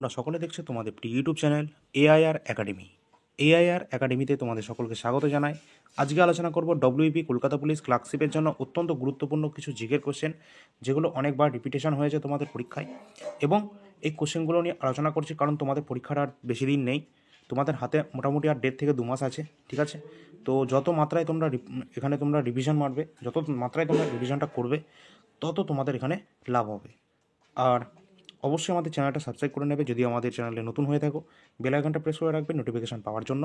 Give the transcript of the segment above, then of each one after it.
তোমরা সকলে দেখছো তোমাদের প্রিয় YouTube channel AIR academy. AIR একাডেমিতে তোমাদের সকলকে স্বাগত জানাই। আজকে আলোচনা করব ডব্লিউপি কলকাতা পুলিশ ক্লার্কশিপের জন্য অত্যন্ত গুরুত্বপূর্ণ কিছু জিকের কোশ্চেন, যেগুলো অনেকবার রিপিটেশন হয়েছে তোমাদের পরীক্ষায়। এবং এই কোশ্চেনগুলো নিয়ে আলোচনা করছি কারণ তোমাদের পরীক্ষার আর বেশি দিন নেই, তোমাদের হাতে মোটামুটি আর 1.5 থেকে 2 মাস আছে, ঠিক আছে? তো যত মাত্রায় তোমরা এখানে তোমরা রিভিশন মারবে, যত মাত্রায় তোমরা রিভিশনটা করবে, তত তোমাদের এখানে লাভ হবে। আর অবশ্যই আমাদের চ্যানেলটা সাবস্ক্রাইব করে নেবে যদি আমাদের চ্যানেলে নতুন হয়ে থাকো। বেল আইকনটা প্রেস করে রাখবে নোটিফিকেশান পাওয়ার জন্য।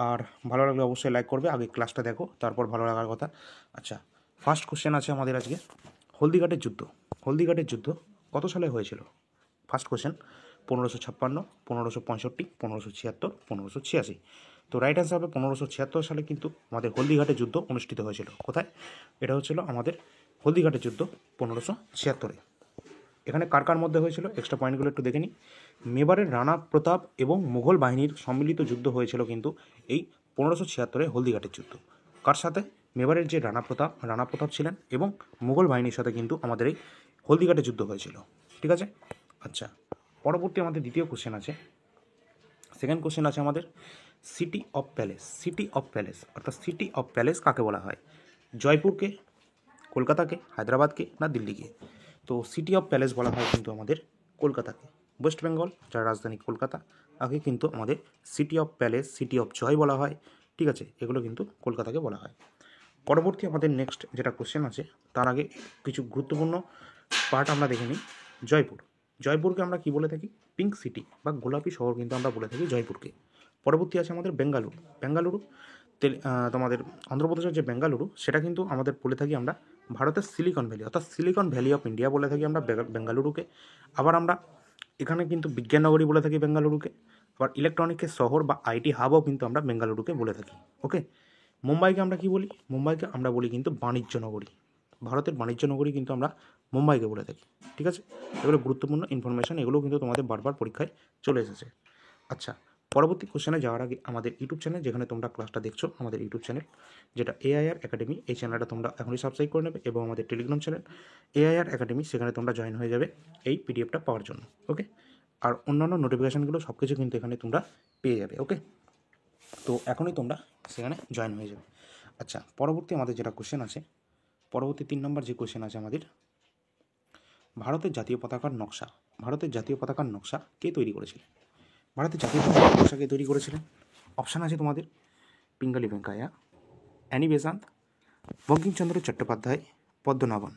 আর ভালো লাগলে অবশ্যই লাইক করবে, আগে ক্লাসটা দেখো তারপর ভালো লাগার কথা। আচ্ছা, ফার্স্ট কোশ্চেন আছে আমাদের আজকে, হলদিঘাটের যুদ্ধ। হলদিঘাটের যুদ্ধ কত সালে হয়েছিল? First question 1556, 1565, 1576, 1586। তো রাইট অ্যান্সার হবে 1576 সালে কিন্তু আমাদের হলদিঘাটের যুদ্ধ অনুষ্ঠিত হয়েছিল। কোথায়? এটা হচ্ছিল আমাদের হলদিঘাটের যুদ্ধ 1576-এ। এখানে কার কার মধ্যে হয়েছিল এক্সট্রা পয়েন্টগুলো একটু দেখে নিই। মেবারের রানা প্রতাপ এবং মুঘল বাহিনীর সম্মিলিত যুদ্ধ হয়েছিল কিন্তু এই 1576-এ হলদিঘাটের যুদ্ধ। কার সাথে? মেবারের যে রানা প্রতাপ ছিলেন এবং মুঘল বাহিনীর সাথে কিন্তু আমাদের এই হলদিঘাটের যুদ্ধ হয়েছিল, ঠিক আছে? আচ্ছা, পরবর্তী আমাদের দ্বিতীয় কোশ্চেন আছে, সেকেন্ড কোশ্চেন আছে আমাদের, city of palace. City of palace অর্থাৎ সিটি অফ প্যালেস কাকে বলা হয়? জয়পুরকে, কলকাতাকে, হায়দ্রাবাদকে, না দিল্লিকে? তো সিটি অফ প্যালেস বলা হয় কিন্তু আমাদের কলকাতাকে। ওয়েস্ট বেঙ্গল, যার রাজধানী কলকাতা, আগে কিন্তু আমাদের city of palace, city of joy বলা হয়, ঠিক আছে? এগুলো কিন্তু কলকাতাকে বলা হয়। পরবর্তী আমাদের নেক্সট যেটা কোশ্চেন আছে, তার আগে কিছু গুরুত্বপূর্ণ পার্ট আমরা দেখে নিই। জয়পুর। জয়পুরকে আমরা কি বলে থাকি? পিঙ্ক সিটি বা গোলাপি শহর কিন্তু আমরা বলে থাকি জয়পুরকে। পরবর্তী আছে আমাদের বেঙ্গালুরু। বেঙ্গালুরু তোমাদের অন্ধ্রপ্রদেশের যে বেঙ্গালুরু, সেটা কিন্তু আমাদের বলে থাকি আমরা ভারতের সিলিকন ভ্যালি অর্থাৎ সিলিকন ভ্যালি অফ ইন্ডিয়া বলে থাকি আমরা বেঙ্গালুরুকে। আবার আমরা এখানে কিন্তু বিজ্ঞাননগরী বলে থাকি বেঙ্গালুরুকে। আবার ইলেকট্রনিক্সের শহর বা আইটি হাবও কিন্তু আমরা বেঙ্গালুরুকে বলে থাকি। ওকে, মুম্বাইকে আমরা কি বলি? মুম্বাইকে আমরা বলি কিন্তু বাণিজ্য নগরী। ভারতের বাণিজ্য নগরী কিন্তু আমরা মুম্বাইকে বলে থাকি, ঠিক আছে? এগুলো গুরুত্বপূর্ণ ইনফরমেশান, এগুলো কিন্তু তোমাদের বারবার পরীক্ষায় চলে এসেছে। আচ্ছা, পরবর্তী কোশ্চেনে যাওয়ার আগে আমাদের ইউটিউব চ্যানেল, যেখানে তোমরা ক্লাসটা দেখছো, আমাদের ইউটিউব চ্যানেল যেটা এআইআর একাডেমি, এই চ্যানেলটা তোমরা এখনই সাবস্ক্রাইব করে নেবে। এবং আমাদের টেলিগ্রাম চ্যানেল এআইআর একাডেমি, সেখানে তোমরা জয়েন হয়ে যাবে এই পিডিএফটা পাওয়ার জন্য। ওকে, আর অন্যান্য নোটিফিকেশানগুলো সব কিছু কিন্তু এখানে তোমরা পেয়ে যাবে। ওকে, তো এখনই তোমরা সেখানে জয়েন হয়ে যাবে। আচ্ছা, পরবর্তী আমাদের যেটা কোশ্চেন আছে, পরবর্তী 3 নম্বর যে কোশ্চেন আছে আমাদের, ভারতের জাতীয় পতাকার নকশা। ভারতের জাতীয় পতাকার নকশা কে তৈরি করেছিলেন? ভারতের জাতীয় পতাকার নকশা কে তৈরি করেছিলেন? অপশান আছে তোমাদের, পিঙ্গালি ভেঙ্কাইয়া, অ্যানি বেসান্ত, বঙ্কিমচন্দ্র চট্টোপাধ্যায়, পদ্মনাভন।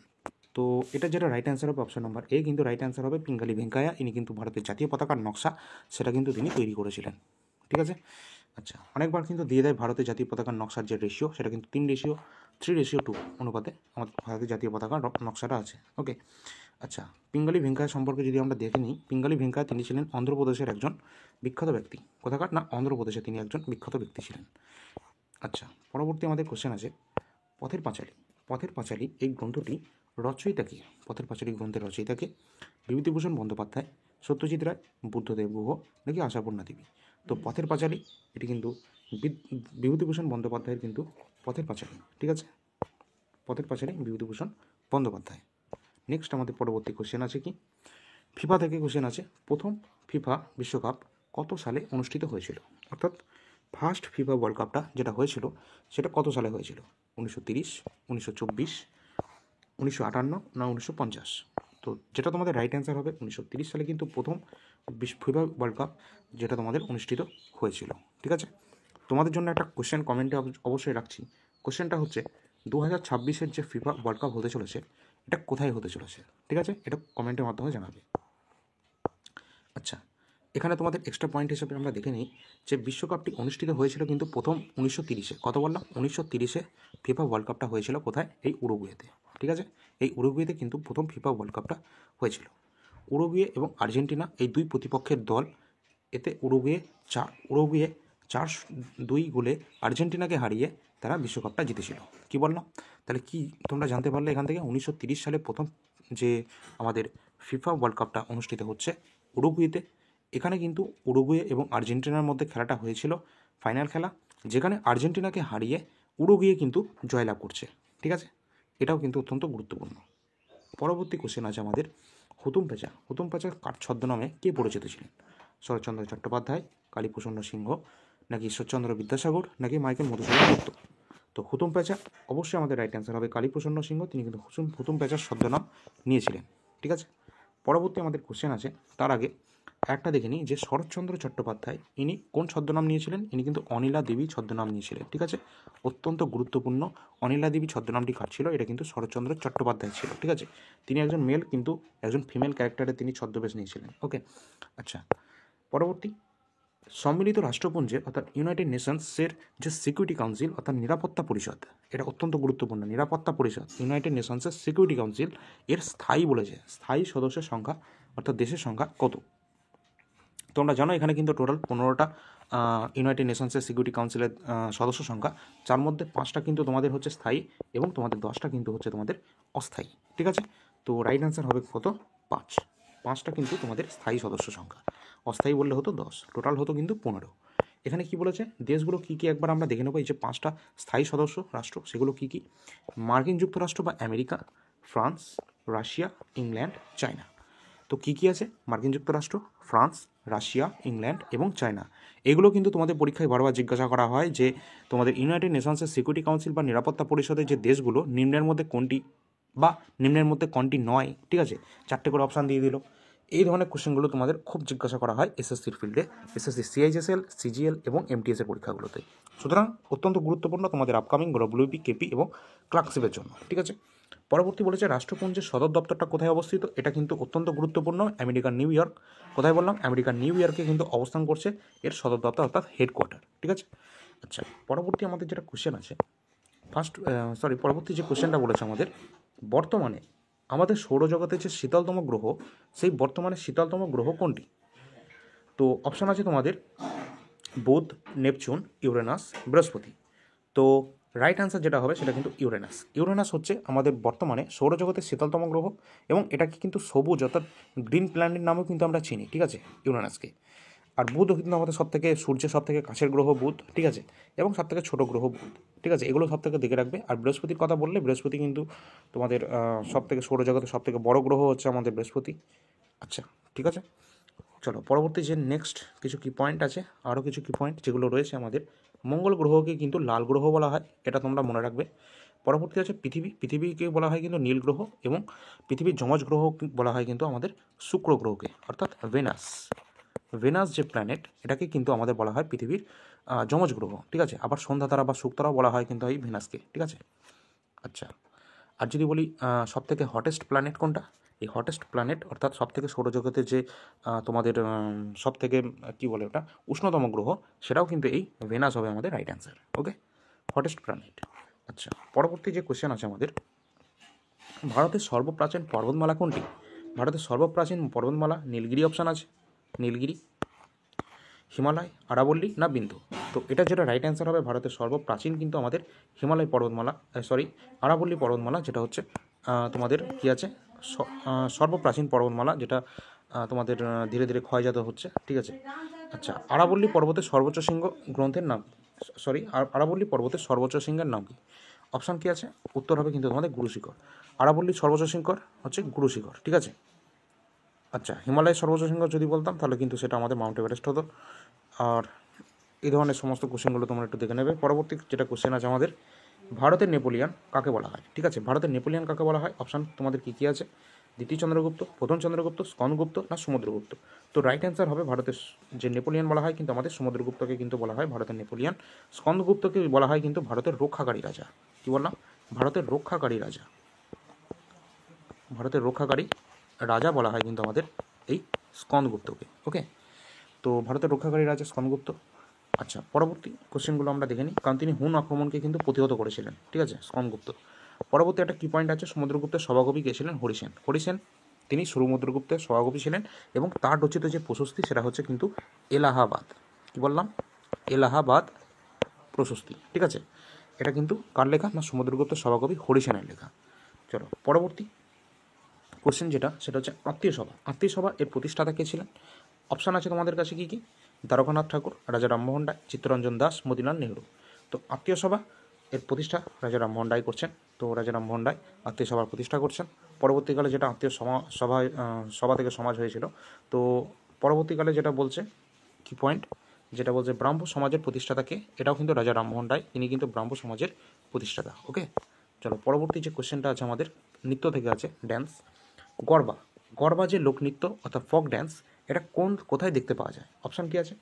তো এটা যেটা রাইট অ্যান্সার হবে অপশান নম্বর এ, কিন্তু রাইট অ্যান্সার হবে পিঙ্গালি ভেঙ্কাইয়া। ইনি কিন্তু ভারতের জাতীয় পতাকার নকশা সেটা কিন্তু তিনি তৈরি করেছিলেন, ঠিক আছে? আচ্ছা, অনেকবার কিন্তু দিয়ে দেয় ভারতের জাতীয় পতাকার নকশার যে রেশিও, সেটা কিন্তু 3:2 অনুপাতে আমাদের ভারতের জাতীয় পতাকার নকশাটা আছে। ওকে, আচ্ছা, পিঙ্গালি ভেঙ্কাইয়া সম্পর্কে যদি আমরা দেখে নিই, পিঙ্গালি ভেঙ্কাইয়া তিনি ছিলেন অন্ধ্রপ্রদেশের একজন বিখ্যাত ব্যক্তি। কোথাকার না? অন্ধ্রপ্রদেশে তিনি একজন বিখ্যাত ব্যক্তি ছিলেন। আচ্ছা, পরবর্তী আমাদের কোশ্চেন আছে, পথের পাঁচালী। পথের পাঁচালী এই গ্রন্থটি রচয়িতা কি? পথের পাঁচালী গ্রন্থের রচয়িতা কে? বিভূতিভূষণ বন্দ্যোপাধ্যায়, সত্যজিৎ রায়, বুদ্ধদেব গুহ, নাকি আশাপূর্ণা দেবী? তো পথের পাঁচালী এটি কিন্তু বিভূতিভূষণ বন্দ্যোপাধ্যায়ের কিন্তু পথের পাঁচালী, ঠিক আছে? পথের পাঁচালী বিভূতিভূষণ বন্দ্যোপাধ্যায়। নেক্সট আমাদের পরবর্তী কোশ্চেন আছে কি, ফিফা থেকে কোশ্চেন আছে, প্রথম ফিফা বিশ্বকাপ কত সালে অনুষ্ঠিত হয়েছিল? অর্থাৎ ফার্স্ট ফিফা ওয়ার্ল্ড কাপটা যেটা হয়েছিল সেটা কত সালে হয়েছিল? 1930, 1924, 1958, না 1950? তো যেটা তোমাদের রাইট অ্যান্সার হবে 1930 সালে কিন্তু প্রথম ফিফা ওয়ার্ল্ড কাপ যেটা তোমাদের অনুষ্ঠিত হয়েছিল, ঠিক আছে? তোমাদের জন্য একটা কোশ্চেন কমেন্টে অবশ্যই রাখছি। কোশ্চেনটা হচ্ছে 2026-এর যে ফিফা ওয়ার্ল্ড কাপ হতে চলেছে, এটা কোথায় হতে চলেছে, ঠিক আছে? এটা কমেন্টের মাধ্যমে জানাবে। আচ্ছা, এখানে তোমাদের এক্সট্রা পয়েন্ট হিসেবে আমরা দেখে নিই যে বিশ্বকাপটি অনুষ্ঠিত হয়েছিল কিন্তু প্রথম 1930-এ। কত বললাম? 1930-এ ফিফা ওয়ার্ল্ড কাপটা হয়েছিল কোথায়? এই উরুগুয়েতে, ঠিক আছে? এই উরুগুয়েতে কিন্তু প্রথম ফিফা ওয়ার্ল্ড কাপটা হয়েছিল। উরুগুয়ে এবং আর্জেন্টিনা এই দুই প্রতিপক্ষের দল, এতে উরুগুয়ে 4-2 গোলে আর্জেন্টিনাকে হারিয়ে তারা বিশ্বকাপটা জিতেছিল। কি বললাম? তাহলে কি তোমরা জানতে পারলে এখান থেকে? 1930 সালে প্রথম যে আমাদের ফিফা ওয়ার্ল্ড কাপটা অনুষ্ঠিত হচ্ছে উরুগুয়েতে। এখানে কিন্তু উরুগুয়ে এবং আর্জেন্টিনার মধ্যে খেলাটা হয়েছিল ফাইনাল খেলা, যেখানে আর্জেন্টিনাকে হারিয়ে উরুগুয়ে কিন্তু জয়লাভ করছে, ঠিক আছে? এটাও কিন্তু অত্যন্ত গুরুত্বপূর্ণ। পরবর্তী কোশ্চেন আছে আমাদের, হুতুম প্যাঁচা কার ছদ্মনামে কে পরিচিত ছিলেন? শরৎচন্দ্র চট্টোপাধ্যায়, কালীপ্রসন্ন সিংহ, নাকি ঈশ্বরচন্দ্র বিদ্যাসাগর, নাকি মাইকেল মধুসূদন দত্ত? তো হুতুম প্যাঁচা অবশ্যই আমাদের রাইট অ্যান্সার হবে কালীপ্রসন্ন সিংহ। তিনি কিন্তু হুতুম প্যাঁচার ছদ্মনাম নিয়েছিলেন। ঠিক আছে, পরবর্তী আমাদের কোশ্চেন আছে। তার আগে একটা দেখে নিই যে শরৎচন্দ্র চট্টোপাধ্যায় ইনি কোন ছদ্মনাম নিয়েছিলেন? ইনি কিন্তু অনিলা দেবী ছদ্মনাম নিয়েছিলেন। ঠিক আছে, অত্যন্ত গুরুত্বপূর্ণ। অনিলা দেবী ছদ্মনামটি কার ছিল? এটা কিন্তু শরৎচন্দ্র চট্টোপাধ্যায় ছিল। ঠিক আছে, তিনি একজন মেল, কিন্তু একজন ফিমেল ক্যারেক্টারে তিনি ছদ্মবেশ নিয়েছিলেন। ওকে, আচ্ছা, পরবর্তী সম্মিলিত রাষ্ট্রপুঞ্জের অর্থাৎ ইউনাইটেড নেশনসের যে সিকিউরিটি কাউন্সিল অর্থাৎ নিরাপত্তা পরিষদ, এটা অত্যন্ত গুরুত্বপূর্ণ। নিরাপত্তা পরিষদ, ইউনাইটেড নেশনসের সিকিউরিটি কাউন্সিল, এর স্থায়ী বলেছে স্থায়ী সদস্যের সংখ্যা অর্থাৎ দেশের সংখ্যা কত? তোমরা জানো এখানে কিন্তু টোটাল 15টা ইউনাইটেড নেশনসের সিকিউরিটি কাউন্সিলের সদস্য সংখ্যা, যার মধ্যে 5টা কিন্তু তোমাদের হচ্ছে স্থায়ী এবং তোমাদের 10টা কিন্তু হচ্ছে তোমাদের অস্থায়ী। ঠিক আছে, তো রাইট অ্যান্সার হবে কত? 5টা কিন্তু তোমাদের স্থায়ী সদস্য সংখ্যা, অস্থায়ী বললে হতো 10, টোটাল হতো কিন্তু 15। এখানে কি বলেছে দেশগুলো কী কী একবার আমরা দেখে নেবো। এই যে 5টা স্থায়ী সদস্য রাষ্ট্র, সেগুলো কী কী? মার্কিন যুক্তরাষ্ট্র বা America, France, Russia, England, China. তো কী কী আছে? মার্কিন যুক্তরাষ্ট্র, ফ্রান্স, রাশিয়া, ইংল্যান্ড এবং চায়না। এগুলো কিন্তু তোমাদের পরীক্ষায় বারবার জিজ্ঞাসা করা হয় যে তোমাদের ইউনাইটেড নেশনসের সিকিউরিটি কাউন্সিল বা নিরাপত্তা পরিষদের যে দেশগুলো নিম্নের মধ্যে কোনটি বা নিম্নের মধ্যে কোনটি নয়। ঠিক আছে, 4টে করে অপশান দিয়ে দিল। এই ধরনের কোশ্চেনগুলো তোমাদের খুব জিজ্ঞাসা করা হয় এসএসসির ফিল্ডে, এসএসসি সিআইএসএল, সিজিএল এবং এমটিএসের পরীক্ষাগুলোতে। সুতরাং অত্যন্ত গুরুত্বপূর্ণ তোমাদের আপকামিং ডব্লিউপি, কেপি এবং ক্লার্কশিপের জন্য। ঠিক আছে, পরবর্তী বলেছে রাষ্ট্রপুঞ্জের সদর দপ্তরটা কোথায় অবস্থিত? এটা কিন্তু অত্যন্ত গুরুত্বপূর্ণ। আমেরিকার নিউ ইয়র্ক। কোথায় বললাম? আমেরিকার নিউ ইয়র্কে কিন্তু অবস্থান করছে এর সদর দপ্তর অর্থাৎ হেডকোয়ার্টার। ঠিক আছে, আচ্ছা, পরবর্তী আমাদের যেটা কোশ্চেন আছে পরবর্তী যে কোশ্চেনটা বলেছে আমাদের, বর্তমানে আমাদের সৌরজগতের যে শীতলতম গ্রহ, সেই বর্তমানে শীতলতম গ্রহ কোনটি? তো অপশান আছে তোমাদের বুধ, নেপচুন, ইউরেনাস, বৃহস্পতি। তো রাইট অ্যান্সার যেটা হবে সেটা কিন্তু ইউরেনাস। ইউরেনাস হচ্ছে আমাদের বর্তমানে সৌরজগতের শীতলতম গ্রহ এবং এটাকে কিন্তু সবুজ অর্থাৎ গ্রিন প্ল্যানেট নামেও কিন্তু আমরা চিনি। ঠিক আছে, ইউরেনাসকে। আর বুধও কিন্তু আমাদের সবথেকে সূর্যের সবথেকে কাছের গ্রহ বুধ। ঠিক আছে, এবং সবথেকে ছোটো গ্রহ বুধ। ঠিক আছে, এগুলো সবথেকে দেখে রাখবে। আর বৃহস্পতির কথা বললে বৃহস্পতি কিন্তু তোমাদের সবথেকে সৌরজগতের সবথেকে বড় গ্রহ হচ্ছে আমাদের বৃহস্পতি। আচ্ছা, ঠিক আছে, চলো পরবর্তী যে নেক্সট কিছু কি পয়েন্ট আছে, আরও কিছু কি পয়েন্ট যেগুলো রয়েছে আমাদের। মঙ্গল গ্রহকে কিন্তু লাল গ্রহ বলা হয়, এটা তোমরা মনে রাখবে। পরবর্তী আছে পৃথিবীকে বলা হয় কিন্তু নীল গ্রহ, এবং পৃথিবীর যমজ গ্রহ বলা হয় কিন্তু আমাদের শুক্র গ্রহকে অর্থাৎ ভেনাস যে প্ল্যানেট, এটাকে কিন্তু আমাদের বলা হয় পৃথিবীর যমজ গ্রহ। ঠিক আছে, আবার সন্ধ্যা তারা বা শুকতারাও বলা হয় কিন্তু এই ভেনাসকে। ঠিক আছে, আচ্ছা, আর যদি বলি সবথেকে হটেস্ট প্ল্যানেট কোনটা? এই হটেস্ট প্ল্যানেট অর্থাৎ সবথেকে সৌরজগতের যে তোমাদের সবথেকে কী বলে ওটা উষ্ণতম গ্রহ, সেটাও কিন্তু এই ভেনাস হবে আমাদের রাইট অ্যান্সার। ওকে, হটেস্ট প্ল্যানেট। আচ্ছা, পরবর্তী যে কোশ্চেন আছে আমাদের, ভারতের সর্বপ্রাচীন পর্বতমালা কোনটি? ভারতের সর্বপ্রাচীন পর্বতমালা নীলগিরি অপশান আছে, নীলগিরি, হিমালয়, আরাবল্লী না বিন্দু। তো এটা যেটা রাইট অ্যান্সার হবে, ভারতের সর্বপ্রাচীন কিন্তু আমাদের হিমালয় পর্বতমালা, আরাবল্লী পর্বতমালা, যেটা হচ্ছে তোমাদের কী আছে সর্বপ্রাচীন পর্বতমালা, যেটা তোমাদের ধীরে ধীরে ক্ষয়জাত হচ্ছে। ঠিক আছে, আচ্ছা, আরাবল্লী পর্বতের সর্বোচ্চ শৃঙ্গ গ্রন্থের নাম আরাবল্লী পর্বতের সর্বোচ্চ শৃঙ্গের নাম কি? অপশান কি আছে? উত্তর হবে কিন্তু তোমাদের গুরুশিখর। আরাবল্লীর সর্বোচ্চ শৃঙ্গ হচ্ছে গুরুশিখর। ঠিক আছে, আচ্ছা, হিমালয়ের সর্বোচ্চ শৃঙ্গ যদি বলতাম তাহলে কিন্তু সেটা আমাদের মাউন্ট এভারেস্ট হতো। আর এই ধরনের সমস্ত কোশ্চেনগুলো তোমরা একটু দেখে নেবে। পরবর্তী যেটা কোশ্চেন আছে আমাদের, ভারতের নেপোলিয়ান কাকে বলা হয়? ঠিক আছে, ভারতের নেপোলিয়ান কাকে বলা হয়? অপশান তোমাদের কী কী আছে? দ্বিতীয় চন্দ্রগুপ্ত, প্রথম চন্দ্রগুপ্ত, স্কন্দগুপ্ত না সমুদ্রগুপ্ত? তো রাইট অ্যান্সার হবে ভারতের যে নেপোলিয়ান বলা হয় কিন্তু আমাদের সমুদ্রগুপ্তকে কিন্তু বলা হয় ভারতের নেপোলিয়ান। স্কন্দগুপ্তকে বলা হয় কিন্তু ভারতের রক্ষাকারী রাজা। কী বললাম? ভারতের রক্ষাকারী রাজা, ভারতের রক্ষাকারী রাজা বলা হয় কিন্তু আমাদের এই স্কন্দগুপ্তকে। ওকে, তো ভারতের রক্ষাকারী রাজা স্কন্দগুপ্ত। আচ্ছা, পরবর্তী কোশ্চেনগুলো আমরা দেখে নিই, কারণ তিনি হুন আক্রমণকে কিন্তু প্রতিহত করেছিলেন। ঠিক আছে, স্কন্দগুপ্ত। পরবর্তী একটা কী পয়েন্ট আছে, সমুদ্রগুপ্তের সভাকবি কে ছিলেন? হরিসেন। তিনি সমুদ্রগুপ্তের সভাকবি ছিলেন এবং তার রচিত যে প্রশস্তি সেটা হচ্ছে কিন্তু এলাহাবাদ। কী বললাম? এলাহাবাদ প্রশস্তি। ঠিক আছে, এটা কিন্তু কার লেখা? না সমুদ্রগুপ্তের সভাকবি হরিসেনের লেখা। চলো পরবর্তী কোশ্চেন যেটা, সেটা হচ্ছে আত্মীয় সভা এর প্রতিষ্ঠাতা কে ছিলেন? অপশান আছে তোমাদের কাছে কী কী? দ্বারকানাথ ঠাকুর, রাজা রামমোহন রায়, চিত্তরঞ্জন দাস, মতিলাল নেহরু। তো আত্মীয় সভা এর প্রতিষ্ঠা রাজা রামমোহন রায় করছেন। তো রাজা রামমোহন রায় আত্মীয় সভার প্রতিষ্ঠা করছেন। পরবর্তীকালে যেটা আত্মীয় সভা থেকে সমাজ হয়েছিল, তো পরবর্তীকালে যেটা বলছে কি পয়েন্ট, যেটা বলছে ব্রাহ্ম সমাজের প্রতিষ্ঠাতাকে, এটাও কিন্তু রাজা রামমোহন রায়, তিনি কিন্তু ব্রাহ্ম সমাজের প্রতিষ্ঠাতা। ওকে, চলো পরবর্তী যে কোশ্চেনটা আছে আমাদের নৃত্য থেকে আছে ড্যান্স। গরবা, গরবা যে লোকনৃত্য অর্থাৎ ফক ড্যান্স, এটা কোথায় দেখতে পাওয়া যায়? অপশান কি আছে?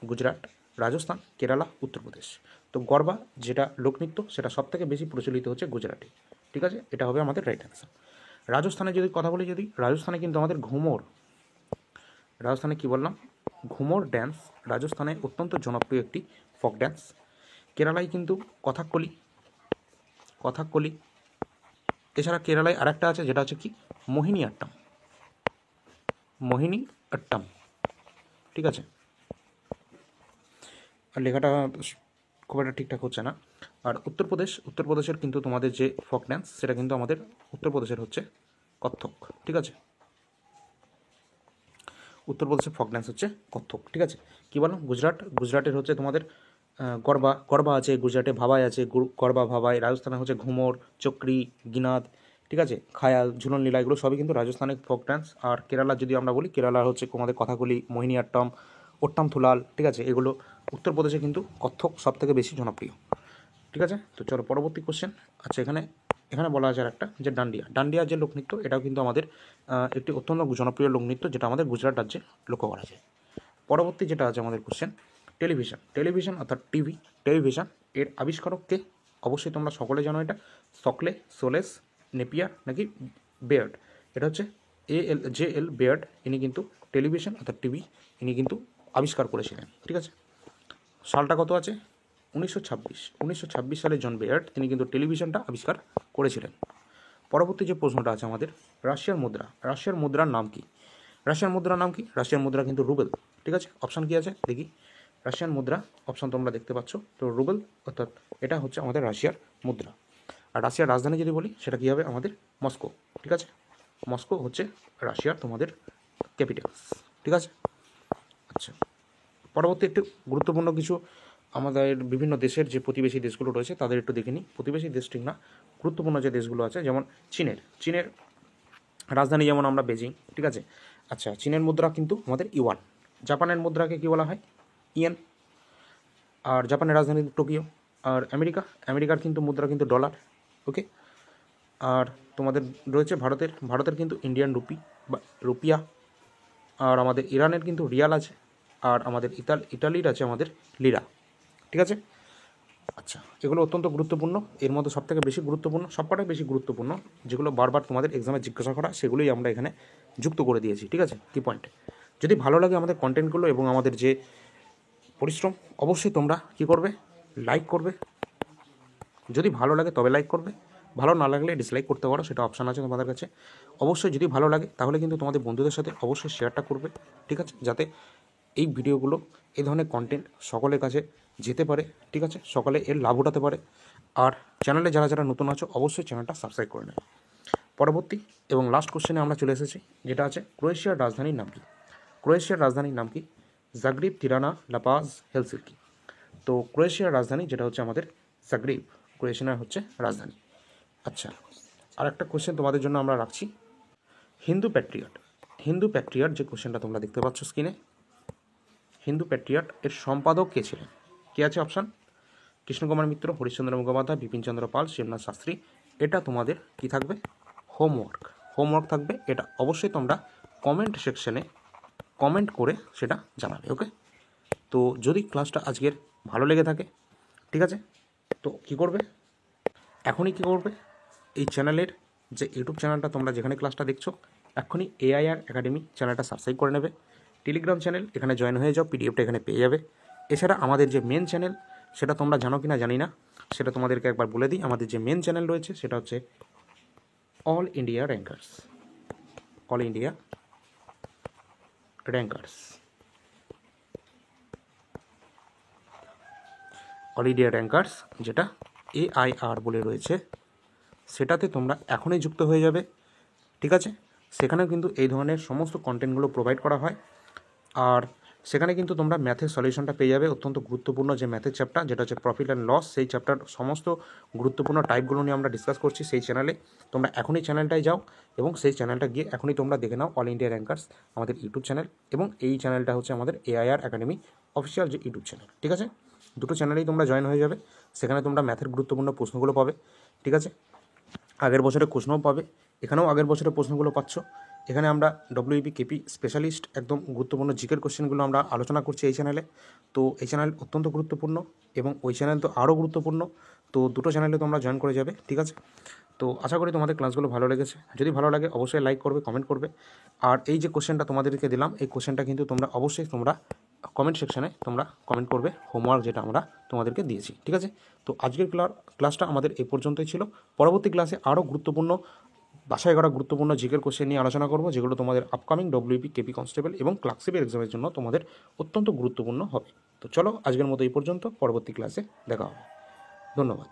গুজরাট, রাজস্থান, কেরালা, উত্তরপ্রদেশ। তো গরবা যেটা লোকনৃত্য সেটা সবথেকে বেশি প্রচলিত হচ্ছে গুজরাটে। ঠিক আছে, এটা হবে আমাদের রাইট অ্যান্সার। রাজস্থানে যদি কথা বলি, রাজস্থানে কিন্তু আমাদের ঘুমর, রাজস্থানে কি বললাম, ঘুমর ড্যান্স রাজস্থানে অত্যন্ত জনপ্রিয় একটি ফক ড্যান্স। কেরালায় কিন্তু কথাকলি, এছাড়া কেরালায় আরেকটা আছে যেটা হচ্ছে কি মোহিনী আট্টাম। ঠিক আছে, আর লেখাটা খুব একটা ঠিকঠাক হচ্ছে না। আর উত্তরপ্রদেশের কিন্তু তোমাদের যে ফক ড্যান্স সেটা কিন্তু আমাদের উত্তরপ্রদেশের হচ্ছে কত্থক। ঠিক আছে, উত্তরপ্রদেশের ফক ড্যান্স হচ্ছে কত্থক। ঠিক আছে, কী বলো, গুজরাটের হচ্ছে তোমাদের গরবা আছে, গুজরাটে ভাবাই আছে, গরবা ভাবাই, রাজস্থানে হচ্ছে ঘুমর, চক্রি, গিনাদ। ঠিক আছে, খায়াল, ঝুলন লীলা, এগুলো সবই কিন্তু রাজস্থানের ফক ড্যান্স। আর কেরালা যদি আমরা বলি, কেরালার হচ্ছে আমাদের কথাকলি, মোহিনী আট্টম, ওট্টাম থুলাল। ঠিক আছে, এগুলো উত্তরপ্রদেশে কিন্তু কত্থক সব থেকে বেশি জনপ্রিয়। ঠিক আছে, তো চলো পরবর্তী কোশ্চেন। আচ্ছা, এখানে বলা আছে একটা যে ডান্ডিয়া যে লোকনৃত্য, এটাও কিন্তু আমাদের একটি অত্যন্ত জনপ্রিয় লোকনৃত্য, যেটা আমাদের গুজরাট রাজ্যে লক্ষ্য করা যায়। পরবর্তী যেটা আছে আমাদের কোশ্চেন, টেলিভিশন অর্থাৎ টেলিভিশন এর আবিষ্কারক কে? অবশ্যই তোমরা সকলে জানো এটা, সকলে, সোলেস, নেপিয়ার নাকি বেয়ার্ড। এটা হচ্ছে JL বেয়ার্ড, ইনি কিন্তু টেলিভিশন অর্থাৎ টিভি ইনি কিন্তু আবিষ্কার করেছিলেন। ঠিক আছে, সালটা কত আছে? 1926 সালে জন বেয়ার্ড তিনি কিন্তু টেলিভিশনটা আবিষ্কার করেছিলেন। পরবর্তী যে প্রশ্নটা আছে আমাদের, রাশিয়ার মুদ্রার নাম কি? রাশিয়ার মুদ্রা কিন্তু রুবেল। ঠিক আছে, অপশান কি আছে দেখি। রাশিয়ান মুদ্রা অপশান তোমরা দেখতে পাচ্ছ, তো রুবেল অর্থাৎ এটা হচ্ছে আমাদের রাশিয়ার মুদ্রা। আর রাশিয়ার রাজধানী যদি বলি সেটা কী হবে আমাদের মস্কো। ঠিক আছে, মস্কো হচ্ছে রাশিয়ার তোমাদের ক্যাপিটালস। ঠিক আছে, আচ্ছা পরবর্তী একটু গুরুত্বপূর্ণ কিছু আমাদের বিভিন্ন দেশের যে প্রতিবেশী দেশগুলো রয়েছে তাদের একটু দেখে নিই। প্রতিবেশী দেশ ঠিক না, গুরুত্বপূর্ণ যে দেশগুলো আছে, যেমন চীনের রাজধানী যেমন আমরা বেজিং। ঠিক আছে, আচ্ছা চীনের মুদ্রা কিন্তু আমাদের ইউয়ান। জাপানের মুদ্রাকে কী বলা হয়? ইয়েন। আর জাপানের রাজধানী টোকিও। আর আমেরিকার কিন্তু মুদ্রা কিন্তু ডলার। ওকে, আর তোমাদের রয়েছে ভারতের কিন্তু ইন্ডিয়ান রুপি বা রুপিয়া। আর আমাদের ইরানের কিন্তু রিয়াল আছে। আর আমাদের ইতালির আছে আমাদের লিরা। ঠিক আছে, আচ্ছা এগুলো অত্যন্ত গুরুত্বপূর্ণ। এর মধ্যে সবথেকে বেশি গুরুত্বপূর্ণ, সবকটাই বেশি গুরুত্বপূর্ণ, যেগুলো বারবার তোমাদের এক্সামে জিজ্ঞাসা করা, সেগুলোই আমরা এখানে যুক্ত করে দিয়েছি। ঠিক আছে, কি পয়েন্টে যদি ভালো লাগে আমাদের কন্টেন্টগুলো এবং আমাদের যে পরিশ্রম, অবশ্যই তোমরা কী করবে, লাইক করবে। যদি ভালো লাগে তবে লাইক করবে, ভালো না লাগলে ডিসলাইক করতে পারো, সেটা অপশান আছে তোমাদের কাছে। অবশ্যই যদি ভালো লাগে তাহলে কিন্তু তোমাদের বন্ধুদের সাথে অবশ্যই শেয়ারটা করবে। ঠিক আছে, যাতে এই ভিডিওগুলো, এই ধরনের কন্টেন্ট সকলের কাছে যেতে পারে। ঠিক আছে, সকলে এর লাভ উঠাতে পারে। আর চ্যানেলে যারা নতুন আছো অবশ্যই চ্যানেলটা সাবস্ক্রাইব করে নেবে। পরবর্তী এবং লাস্ট কোশ্চেনে আমরা চলে এসেছি, যেটা আছে ক্রোয়েশিয়ার রাজধানীর নাম কি? জাগ্রিব, তিরানা, লাপাজ, হেলসিঙ্কি। তো ক্রোয়েশিয়ার রাজধানী যেটা হচ্ছে আমাদের জাগ্রিব, ক্রোয়েশিয়ার হচ্ছে রাজধানী। আচ্ছা, আর একটা কোশ্চেন তোমাদের জন্য আমরা রাখছি, হিন্দু প্যাট্রিয়ট যে কোশ্চেনটা তোমরা দেখতে পাচ্ছ স্ক্রিনে, হিন্দু প্যাট্রিয়ট এর সম্পাদক কে ছিলেন? কে আছে অপশান? কৃষ্ণকুমার মিত্র, হরিশ্চন্দ্র মুখোপাধ্যায়, বিপিনচন্দ্র পাল, শিবনাথ শাস্ত্রী। এটা তোমাদের কি থাকবে? হোমওয়ার্ক থাকবে। এটা অবশ্যই তোমরা কমেন্ট সেকশনে কমেন্ট করে সেটা জানাবে। ওকে, তো যদি ক্লাসটা আজকের ভালো লেগে থাকে, ঠিক আছে, তো কী করবে, এখনই কী করবে, এই চ্যানেলের যে ইউটিউব চ্যানেলটা তোমরা যেখানে ক্লাসটা দেখছো, এখনই AIR একাডেমি চ্যানেলটা সাবস্ক্রাইব করে নেবে। টেলিগ্রাম চ্যানেল, এখানে জয়েন হয়ে যাও, পিডিএফটা এখানে পেয়ে যাবে। এছাড়া আমাদের যে মেন চ্যানেল, সেটা তোমরা জানো কি না জানি না, সেটা তোমাদেরকে একবার বলে দিই। আমাদের যে মেন চ্যানেল রয়েছে সেটা হচ্ছে অল ইন্ডিয়া র্যাঙ্কার্স, যেটা AIR বলে রয়েছে, সেটাতে তোমরা এখনই যুক্ত হয়ে যাবে। ঠিক আছে, সেখানেও কিন্তু এই ধরনের সমস্ত কন্টেন্টগুলো প্রোভাইড করা হয়। আর সেখানে কিন্তু তোমরা ম্যাথের সলিউশনটা পেয়ে যাবে। অত্যন্ত গুরুত্বপূর্ণ যে ম্যাথের চ্যাপ্টার, যেটা হচ্ছে প্রফিট অ্যান্ড লস, সেই চ্যাপ্টার সমস্ত গুরুত্বপূর্ণ টাইপগুলো নিয়ে আমরা ডিসকাস করছি সেই চ্যানেলে। তোমরা এখনই চ্যানেলটায় যাও এবং সেই চ্যানেলটা গিয়ে এখনই তোমরা দেখে নাও অল ইন্ডিয়া র্যাঙ্কার্স আমাদের ইউটিউব চ্যানেল, এবং এই চ্যানেলটা হচ্ছে আমাদের এআইআর একাডেমি অফিসিয়াল যে ইউটিউব চ্যানেল। ঠিক আছে, দুটো চ্যানেলেই তোমরা জয়েন হয়ে যাবে। সেখানে তোমরা ম্যাথের গুরুত্বপূর্ণ প্রশ্নগুলো পাবে। ঠিক আছে, আগের বছরের প্রশ্নও পাবে, এখানেও আগের বছরের প্রশ্নগুলো পাচ্ছ। এখানে আমরা ডব্লিউপি কেপি স্পেশালিস্ট একদম গুরুত্বপূর্ণ জিকের কোশ্চেনগুলো আমরা আলোচনা করছি এই চ্যানেলে। তো এই চ্যানেল অত্যন্ত গুরুত্বপূর্ণ এবং ওই চ্যানেল তো আরও গুরুত্বপূর্ণ। তো দুটো চ্যানেলে তোমরা জয়েন করে যাবে। ঠিক আছে, তো আশা করি তোমাদের ক্লাসগুলো ভালো লেগেছে। যদি ভালো লাগে অবশ্যই লাইক করবে, কমেন্ট করবে। আর এই যে কোশ্চেনটা তোমাদেরকে দিলাম, এই কোশ্চেনটা কিন্তু তোমরা অবশ্যই তোমরা কমেন্ট সেকশানে তোমরা কমেন্ট করবে, হোমওয়ার্ক যেটা আমরা তোমাদেরকে দিয়েছি। ঠিক আছে, তো আজকের ক্লাসটা আমাদের এই পর্যন্তই ছিল। পরবর্তী ক্লাসে আরও গুরুত্বপূর্ণ বাছাই করা গুরুত্বপূর্ণ জিকের কোশ্চেন নিয়ে আলোচনা করব, যেগুলো তোমাদের আপকামিং ডব্লিউপি কেপি কনস্টেবল এবং ক্লার্কশিপের এক্সামের জন্য তোমাদের অত্যন্ত গুরুত্বপূর্ণ হবে। তো চলো আজকের মতো এই পর্যন্ত, পরবর্তী ক্লাসে দেখা হবে। ধন্যবাদ।